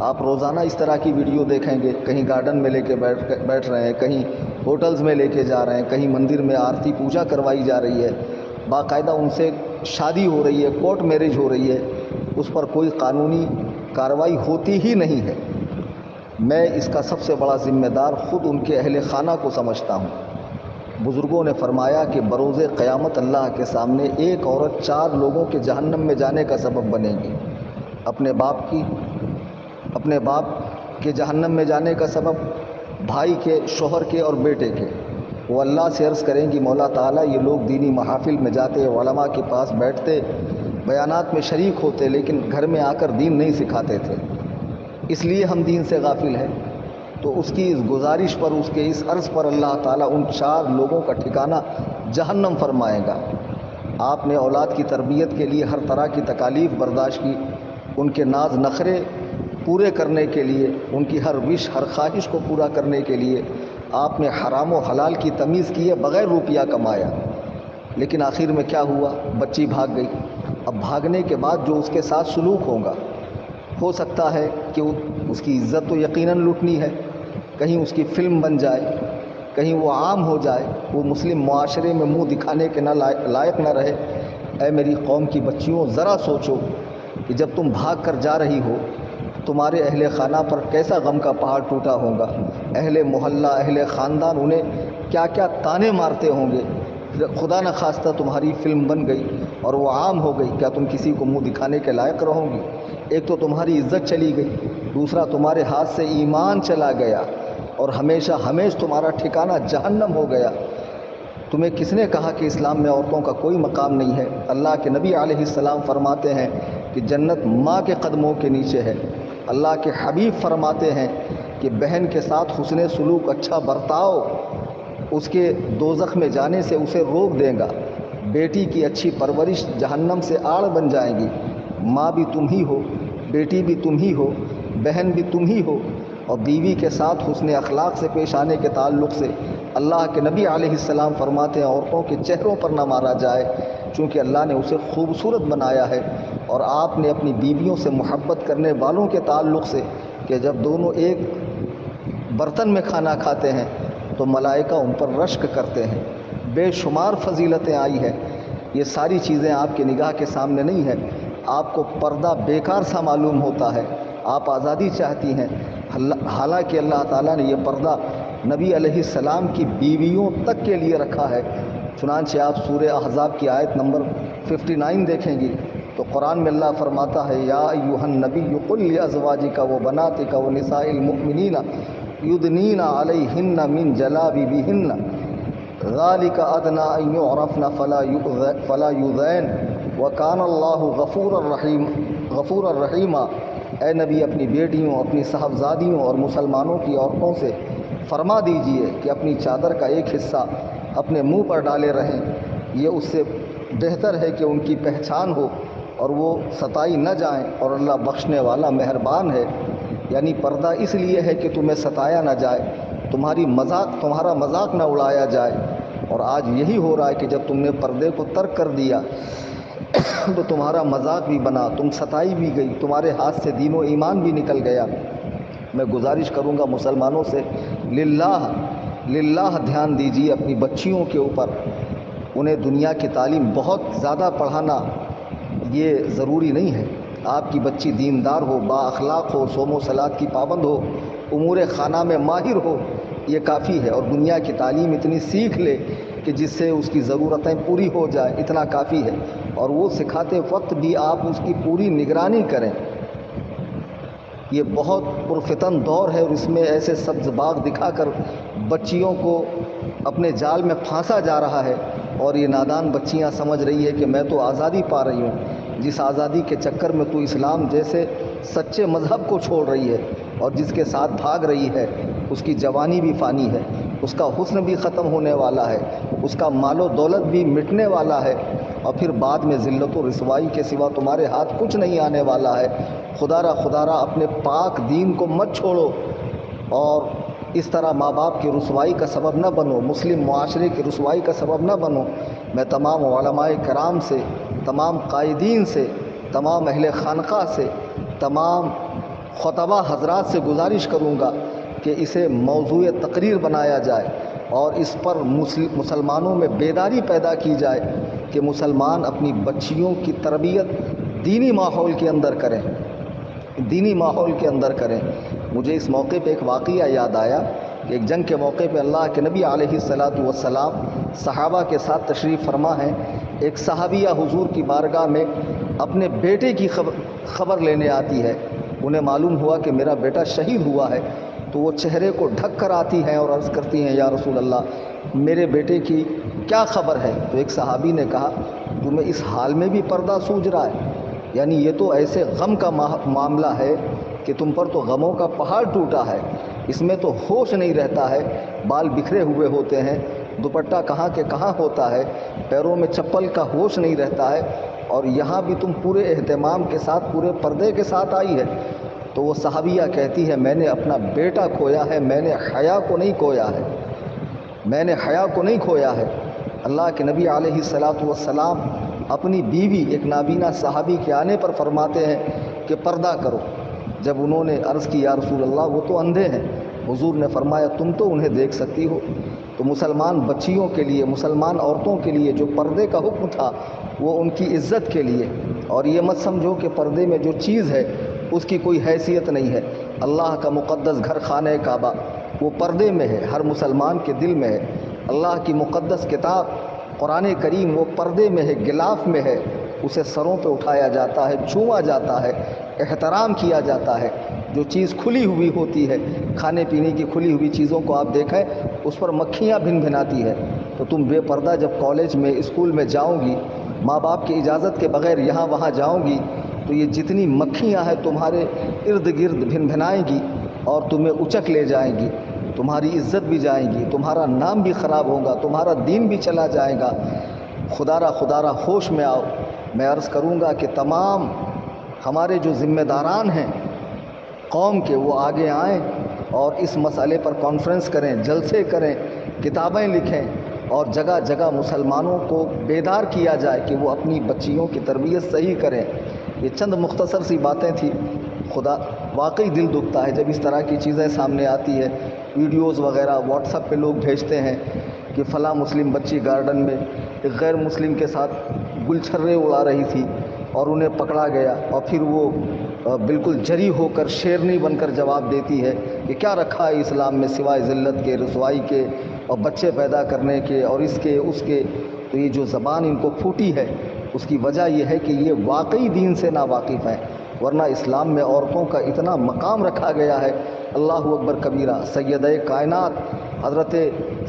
آپ روزانہ اس طرح کی ویڈیو دیکھیں گے، کہیں گارڈن میں لے کے بیٹھ رہے ہیں، کہیں ہوٹلز میں لے کے جا رہے ہیں، کہیں مندر میں آرتی پوجا کروائی جا رہی ہے، باقاعدہ ان سے شادی ہو رہی ہے، کورٹ میرج ہو رہی ہے، اس پر کوئی قانونی کارروائی ہوتی ہی نہیں ہے۔ میں اس کا سب سے بڑا ذمہ دار خود ان کے اہل خانہ کو سمجھتا ہوں۔ بزرگوں نے فرمایا کہ بروز قیامت اللہ کے سامنے ایک عورت 4 لوگوں کے جہنم میں جانے کا سبب بنے گی۔ اپنے باپ کے جہنم میں جانے کا سبب، بھائی کے، شوہر کے اور بیٹے کے۔ وہ اللہ سے عرض کریں گی مولا تعالیٰ یہ لوگ دینی محافل میں جاتے، علماء کے پاس بیٹھتے، بیانات میں شریک ہوتے، لیکن گھر میں آ کر دین نہیں سکھاتے تھے، اس لیے ہم دین سے غافل ہیں۔ تو اس کی اس گزارش پر، اس کے اس عرض پر اللہ تعالیٰ ان 4 لوگوں کا ٹھکانہ جہنم فرمائے گا۔ آپ نے اولاد کی تربیت کے لیے ہر طرح کی تکالیف برداشت کی، ان کے ناز نخرے پورے کرنے کے لیے، ان کی ہر وش، ہر خواہش کو پورا کرنے کے لیے آپ نے حرام و حلال کی تمیز کی ہے، بغیر روپیہ کمایا۔ لیکن آخر میں کیا ہوا؟ بچی بھاگ گئی۔ اب بھاگنے کے بعد جو اس کے ساتھ سلوک ہوگا، ہو سکتا ہے کہ اس کی عزت تو یقیناً لوٹنی ہے، کہیں اس کی فلم بن جائے، کہیں وہ عام ہو جائے، وہ مسلم معاشرے میں منہ دکھانے کے لائق نہ رہے۔ اے میری قوم کی بچیوں، ذرا سوچو کہ جب تم بھاگ کر جا رہی ہو، تمہارے اہل خانہ پر کیسا غم کا پہاڑ ٹوٹا ہوگا، اہل محلہ، اہل خاندان انہیں کیا کیا طانے مارتے ہوں گے۔ خدا نہ خواستہ تمہاری فلم بن گئی اور وہ عام ہو گئی، کیا تم کسی کو منہ دکھانے کے لائق رہو گی؟ ایک تو تمہاری عزت چلی گئی، دوسرا تمہارے ہاتھ سے ایمان چلا گیا، اور ہمیشہ تمہارا ٹھکانہ جہنم ہو گیا۔ تمہیں کس نے کہا کہ اسلام میں عورتوں کا کوئی مقام نہیں ہے؟ اللہ کے نبی علیہ السلام فرماتے ہیں کہ جنت ماں کے قدموں کے نیچے ہے۔ اللہ کے حبیب فرماتے ہیں کہ بہن کے ساتھ حسن سلوک، اچھا برتاؤ اس کے دوزخ میں جانے سے اسے روک دے گا۔ بیٹی کی اچھی پرورش جہنم سے آڑ بن جائے گی۔ ماں بھی تم ہی ہو، بیٹی بھی تم ہی ہو، بہن بھی تم ہی ہو، اور بیوی کے ساتھ حسن اخلاق سے پیش آنے کے تعلق سے اللہ کے نبی علیہ السلام فرماتے ہیں عورتوں کے چہروں پر نہ مارا جائے، چونکہ اللہ نے اسے خوبصورت بنایا ہے۔ اور آپ نے اپنی بیویوں سے محبت کرنے والوں کے تعلق سے کہ جب دونوں ایک برتن میں کھانا کھاتے ہیں تو ملائکہ ان پر رشک کرتے ہیں۔ بے شمار فضیلتیں آئی ہیں، یہ ساری چیزیں آپ کی نگاہ کے سامنے نہیں ہیں۔ آپ کو پردہ بیکار سا معلوم ہوتا ہے، آپ آزادی چاہتی ہیں، حالانکہ اللہ تعالیٰ نے یہ پردہ نبی علیہ السلام کی بیویوں تک کے لیے رکھا ہے۔ چنانچہ آپ سورہ احزاب کی آیت نمبر 59 دیکھیں گی تو قرآن میں اللہ فرماتا ہے یا ایھا النبی قل لازواجک وبناتک ونساء المؤمنین یدنین علیہن من جلابیبہن ذالک ادنی ان یعرفن فلا یؤذین وکان اللہ غفورا رحیما۔ اے نبی اپنی بیٹیوں، اپنی صاحبزادیوں اور مسلمانوں کی عورتوں سے فرما دیجئے کہ اپنی چادر کا ایک حصہ اپنے منہ پر ڈالے رہیں، یہ اس سے بہتر ہے کہ ان کی پہچان ہو اور وہ ستائی نہ جائیں، اور اللہ بخشنے والا مہربان ہے۔ یعنی پردہ اس لیے ہے کہ تمہیں ستایا نہ جائے، تمہارا مذاق نہ اڑایا جائے۔ اور آج یہی ہو رہا ہے کہ جب تم نے پردے کو ترک کر دیا تو تمہارا مذاق بھی بنا، تم ستائی بھی گئی، تمہارے ہاتھ سے دین و ایمان بھی نکل گیا۔ میں گزارش کروں گا مسلمانوں سے، للہ دھیان دیجیے اپنی بچیوں کے اوپر۔ انہیں دنیا کی تعلیم بہت زیادہ پڑھانا یہ ضروری نہیں ہے۔ آپ کی بچی دیندار ہو، با اخلاق ہو، صوم و صلات کی پابند ہو، امور خانہ میں ماہر ہو، یہ کافی ہے۔ اور دنیا کی تعلیم اتنی سیکھ لے کہ جس سے اس کی ضرورتیں پوری ہو جائے، اتنا کافی ہے۔ اور وہ سکھاتے وقت بھی آپ اس کی پوری نگرانی کریں۔ یہ بہت پرفتن دور ہے اور اس میں ایسے سبز باغ دکھا کر بچیوں کو اپنے جال میں پھانسا جا رہا ہے، اور یہ نادان بچیاں سمجھ رہی ہے کہ میں تو آزادی پا رہی ہوں۔ جس آزادی کے چکر میں تو اسلام جیسے سچے مذہب کو چھوڑ رہی ہے اور جس کے ساتھ بھاگ رہی ہے، اس کی جوانی بھی فانی ہے، اس کا حسن بھی ختم ہونے والا ہے، اس کا مال و دولت بھی مٹنے والا ہے، اور پھر بعد میں ذلت و رسوائی کے سوا تمہارے ہاتھ کچھ نہیں آنے والا ہے۔ خدا را اپنے پاک دین کو مت چھوڑو، اور اس طرح ماں باپ کی رسوائی کا سبب نہ بنو، مسلم معاشرے کی رسوائی کا سبب نہ بنو۔ میں تمام علماء کرام سے، تمام قائدین سے، تمام اہل خانقاہ سے، تمام خطبہ حضرات سے گزارش کروں گا کہ اسے موضوع تقریر بنایا جائے اور اس پر مسلمانوں میں بیداری پیدا کی جائے کہ مسلمان اپنی بچیوں کی تربیت دینی ماحول کے اندر کریں، دینی ماحول کے اندر کریں۔ مجھے اس موقع پہ ایک واقعہ یاد آیا کہ ایک جنگ کے موقع پہ اللہ کے نبی علیہ الصلاۃ والسلام صحابہ کے ساتھ تشریف فرما ہیں۔ ایک صحابیہ حضور کی بارگاہ میں اپنے بیٹے کی خبر لینے آتی ہے۔ انہیں معلوم ہوا کہ میرا بیٹا شہید ہوا ہے، تو وہ چہرے کو ڈھک کر آتی ہیں اور عرض کرتی ہیں یا رسول اللہ میرے بیٹے کی کیا خبر ہے؟ تو ایک صحابی نے کہا تمہیں اس حال میں بھی پردہ سوج رہا ہے؟ یعنی یہ تو ایسے غم کا معاملہ ہے کہ تم پر تو غموں کا پہاڑ ٹوٹا ہے، اس میں تو ہوش نہیں رہتا ہے، بال بکھرے ہوئے ہوتے ہیں، دوپٹہ کہاں کے کہاں ہوتا ہے، پیروں میں چپل کا ہوش نہیں رہتا ہے، اور یہاں بھی تم پورے اہتمام کے ساتھ پورے پردے کے ساتھ آئی ہے۔ تو وہ صحابیہ کہتی ہے میں نے اپنا بیٹا کھویا ہے، میں نے حیا کو نہیں کھویا ہے، میں نے حیا کو نہیں کھویا ہے۔ اللہ کے نبی علیہ الصلاۃ والسلام اپنی بیوی ایک نابینا صحابی کے آنے پر فرماتے ہیں کہ پردہ کرو۔ جب انہوں نے عرض کی یا رسول اللہ وہ تو اندھے ہیں، حضور نے فرمایا تم تو انہیں دیکھ سکتی ہو۔ تو مسلمان بچیوں کے لیے، مسلمان عورتوں کے لیے جو پردے کا حکم تھا وہ ان کی عزت کے لیے، اور یہ مت سمجھو کہ پردے میں جو چیز ہے اس کی کوئی حیثیت نہیں ہے۔ اللہ کا مقدس گھر خانہ کعبہ وہ پردے میں ہے، ہر مسلمان کے دل میں ہے۔ اللہ کی مقدس کتاب قرآن کریم وہ پردے میں ہے، غلاف میں ہے، اسے سروں پہ اٹھایا جاتا ہے، چھوا جاتا ہے، احترام کیا جاتا ہے۔ جو چیز کھلی ہوئی ہوتی ہے، کھانے پینے کی کھلی ہوئی چیزوں کو آپ دیکھیں اس پر مکھیاں بھن بھناتی ہے، تو تم بے پردہ جب کالج میں اسکول میں جاؤ گی، ماں باپ کی اجازت کے بغیر یہاں وہاں جاؤ گی، تو یہ جتنی مکھیاں ہیں تمہارے ارد گرد بھن بھنائیں گی اور تمہیں اچک لے جائیں گی، تمہاری عزت بھی جائے گی، تمہارا نام بھی خراب ہوگا، تمہارا دین بھی چلا جائے گا۔ خدا را ہوش میں آؤ۔ میں عرض کروں گا کہ تمام ہمارے جو ذمہ داران ہیں قوم کے وہ آگے آئیں اور اس مسئلے پر کانفرنس کریں، جلسے کریں، کتابیں لکھیں، اور جگہ جگہ مسلمانوں کو بیدار کیا جائے کہ وہ اپنی بچیوں کی تربیت صحیح کریں۔ یہ چند مختصر سی باتیں تھیں۔ خدا واقعی دل دکھتا ہے جب اس طرح کی چیزیں سامنے آتی ہے، ویڈیوز وغیرہ واٹس ایپ پہ لوگ بھیجتے ہیں کہ فلاں مسلم بچی گارڈن میں ایک غیر مسلم کے ساتھ گل چھرے اڑا رہی تھی اور انہیں پکڑا گیا، اور پھر وہ بالکل جری ہو کر شیرنی بن کر جواب دیتی ہے کہ کیا رکھا ہے اسلام میں سوائے ذلت کے، رسوائی کے، اور بچے پیدا کرنے کے، اور اس کے اس کے۔ تو یہ جو زبان ان کو پھوٹی ہے اس کی وجہ یہ ہے کہ یہ واقعی دین سے ناواقف ہیں، ورنہ اسلام میں عورتوں کا اتنا مقام رکھا گیا ہے۔ اللہ اکبر کبیرہ۔ سیدہ کائنات حضرت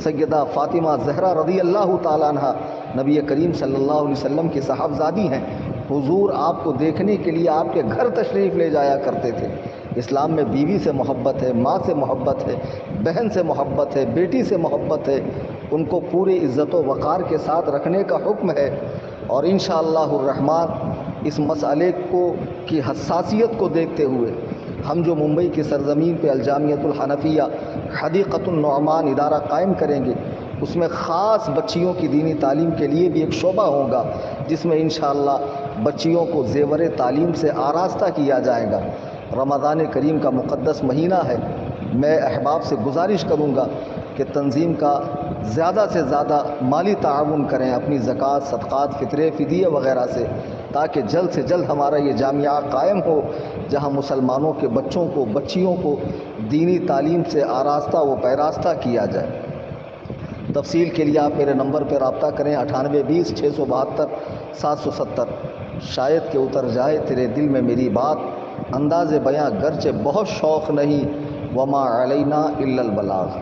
سیدہ فاطمہ زہرا رضی اللہ تعالیٰ عنہ نبی کریم صلی اللہ علیہ وسلم کی صاحبزادی ہیں۔ حضور آپ کو دیکھنے کے لیے آپ کے گھر تشریف لے جایا کرتے تھے۔ اسلام میں بیوی سے محبت ہے، ماں سے محبت ہے، بہن سے محبت ہے، بیٹی سے محبت ہے، ان کو پورے عزت و وقار کے ساتھ رکھنے کا حکم ہے۔ اور انشاءاللہ الرحمن اس مسئلے کی حساسیت کو دیکھتے ہوئے ہم جو ممبئی کی سرزمین پہ الجامعۃ الحنفیہ حدیقۃ النعمان ادارہ قائم کریں گے، اس میں خاص بچیوں کی دینی تعلیم کے لیے بھی ایک شعبہ ہوگا، جس میں انشاءاللہ بچیوں کو زیور تعلیم سے آراستہ کیا جائے گا۔ رمضان کریم کا مقدس مہینہ ہے، میں احباب سے گزارش کروں گا کہ تنظیم کا زیادہ سے زیادہ مالی تعاون کریں اپنی زکوٰۃ، صدقات، فطرے، فدیے وغیرہ سے، تاکہ جلد سے جلد ہمارا یہ جامعہ قائم ہو جہاں مسلمانوں کے بچوں کو، بچیوں کو دینی تعلیم سے آراستہ و پیراستہ کیا جائے۔ تفصیل کے لیے آپ میرے نمبر پر رابطہ کریں 9820 672 770۔ شاید کہ اتر جائے تیرے دل میں میری بات، انداز بیاں گرچہ بہت شوق نہیں، وما علینا الا البلاغ۔